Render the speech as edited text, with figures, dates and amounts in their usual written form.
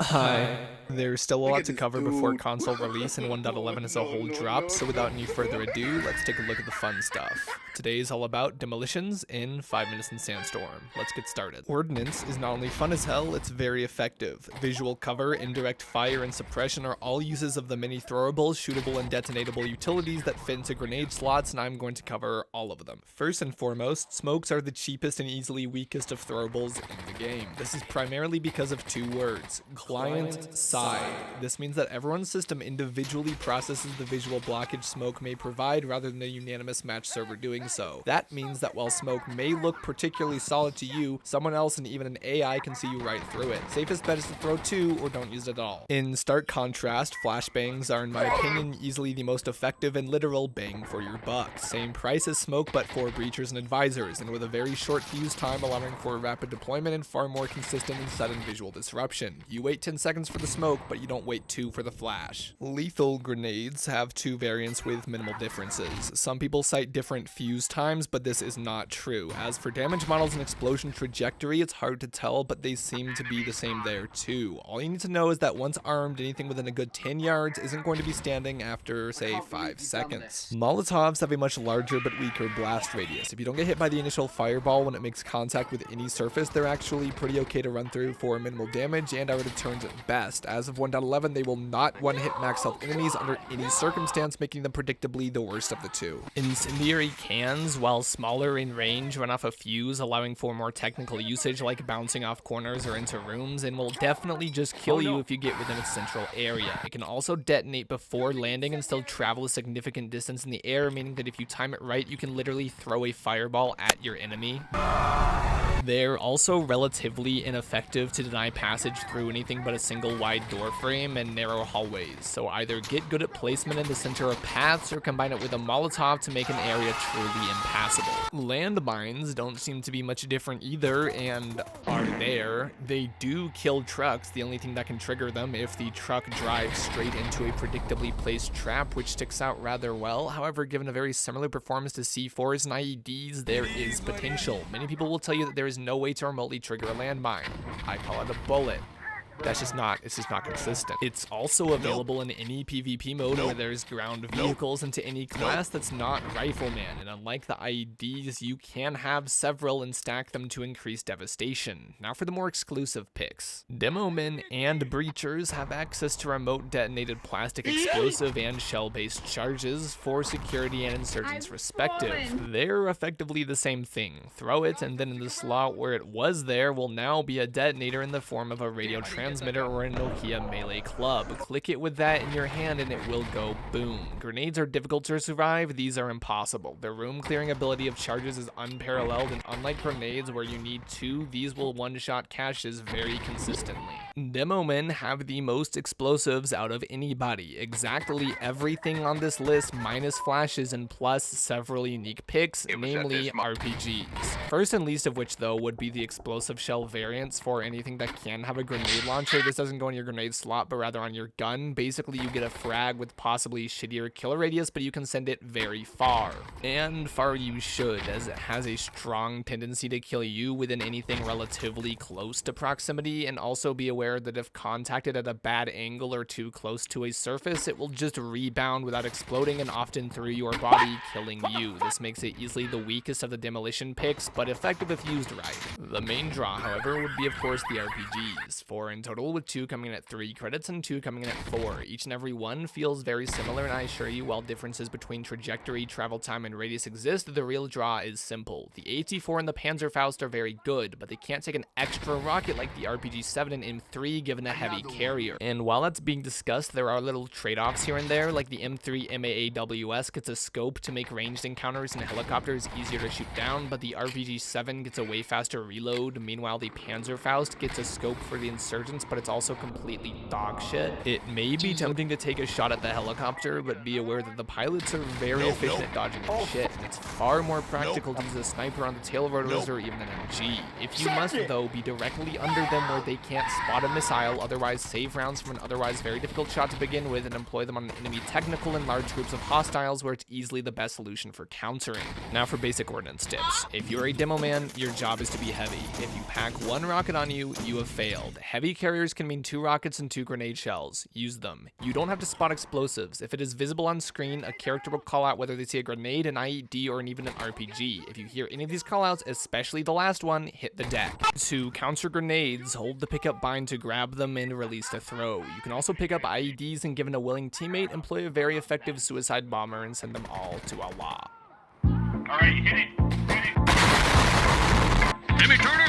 Hi. There's still a lot to cover before console release and 1.11 as a whole drop, so without any further ado, let's take a look at the fun stuff. Today is all about demolitions in 5 minutes in Sandstorm. Let's get started. Ordnance is not only fun as hell, it's very effective. Visual cover, indirect fire, and suppression are all uses of the many throwables, shootable, and detonatable utilities that fit into grenade slots, and I'm going to cover all of them. First and foremost, smokes are the cheapest and easily weakest of throwables in the game. This is primarily because of two words: client side. This means that everyone's system individually processes the visual blockage smoke may provide rather than a unanimous match server doing so. That means that while smoke may look particularly solid to you, someone else and even an AI can see you right through it. Safest bet is to throw two or don't use it at all. In stark contrast, flashbangs are in my opinion easily the most effective and literal bang for your buck. Same price as smoke but for breachers and advisors, and with a very short fuse time allowing for rapid deployment and far more consistent and sudden visual disruption. You wait 10 seconds for the smoke, but you don't wait 2 for the flash. Lethal grenades have two variants with minimal differences. Some people cite different fuse times, but this is not true. As for damage models and explosion trajectory, it's hard to tell, but they seem to be the same there too. All you need to know is that once armed, anything within a good 10 yards isn't going to be standing after, say, 5 seconds. Molotovs have a much larger but weaker blast radius. If you don't get hit by the initial fireball when it makes contact with any surface, they're actually pretty okay to run through for minimal damage and are deterrent at best. As of 1.11, they will not one-hit max health enemies under any circumstance, making them predictably the worst of the two. Incendiary cans, while smaller in range, run off a fuse, allowing for more technical usage like bouncing off corners or into rooms, and will definitely just kill you if you get within its central area. It can also detonate before landing and still travel a significant distance in the air, meaning that if you time it right, you can literally throw a fireball at your enemy. They're also relatively ineffective to deny passage through anything but a single wide door frame and narrow hallways, so either get good at placement in the center of paths or combine it with a Molotov to make an area truly impassable. Landmines don't seem to be much different either and are there. They do kill trucks, the only thing that can trigger them if the truck drives straight into a predictably placed trap, which sticks out rather well. However, given a very similar performance to C4s and IEDs, there is potential. Many people will tell you that there is no way to remotely trigger a landmine. I call it a bullet. It's just not consistent. It's also available in any PvP mode where there's ground vehicles into any class that's not Rifleman, and unlike the IEDs, you can have several and stack them to increase devastation. Now for the more exclusive picks. Demomen and Breachers have access to remote detonated plastic explosive and shell-based charges for security and insurgents respective. They're effectively the same thing. Throw it, and then in the slot where it was there will now be a detonator in the form of a radio transmitter or a Nokia melee club. Click it with that in your hand and it will go boom. Grenades are difficult to survive, these are impossible. The room clearing ability of charges is unparalleled, and unlike grenades where you need 2, these will one-shot caches very consistently. Demomen have the most explosives out of anybody. Exactly everything on this list minus flashes and plus several unique picks, namely RPGs. First and least of which though would be the explosive shell variants for anything that can have a grenade launcher. This doesn't go in your grenade slot but rather on your gun. Basically you get a frag with possibly shittier kill radius, but you can send it very far. And far you should, as it has a strong tendency to kill you within anything relatively close to proximity, and also be aware that if contacted at a bad angle or too close to a surface, it will just rebound without exploding and often through your body, killing you. This makes it easily the weakest of the demolition picks, but effective if used right. The main draw, however, would be of course the RPGs. 4 in total, with 2 coming in at 3 credits and 2 coming in at 4. Each and every one feels very similar, and I assure you, while differences between trajectory, travel time, and radius exist, the real draw is simple. The AT-4 and the Panzerfaust are very good, but they can't take an extra rocket like the RPG-7 and M3 given a heavy carrier. And while that's being discussed, there are little trade-offs here and there, like the M3 MAAWS gets a scope to make ranged encounters and helicopters easier to shoot down, but the RPG-7 gets a way faster reload. Meanwhile, the Panzerfaust gets a scope for the insurgents, but it's also completely dog shit. It may be tempting to take a shot at the helicopter, but be aware that the pilots are very efficient at dodging their shit, and it's far more practical to use a sniper on the tail rotors or even an MG. If you must, though, be directly under them where they can't spot random missile, otherwise save rounds from an otherwise very difficult shot to begin with and employ them on an enemy technical in large groups of hostiles where it's easily the best solution for countering. Now for basic ordnance tips. If you're a demo man, your job is to be heavy. If you pack one rocket on you, you have failed. Heavy carriers can mean 2 rockets and 2 grenade shells. Use them. You don't have to spot explosives. If it is visible on screen, a character will call out whether they see a grenade, an IED, or even an RPG. If you hear any of these callouts, especially the last one, hit the deck. To counter grenades, hold the pickup bind to grab them and release to throw. You can also pick up IEDs and, given a willing teammate, employ a very effective suicide bomber and send them all to Allah. Alright, hit it! Hit it! Jimmy Turner!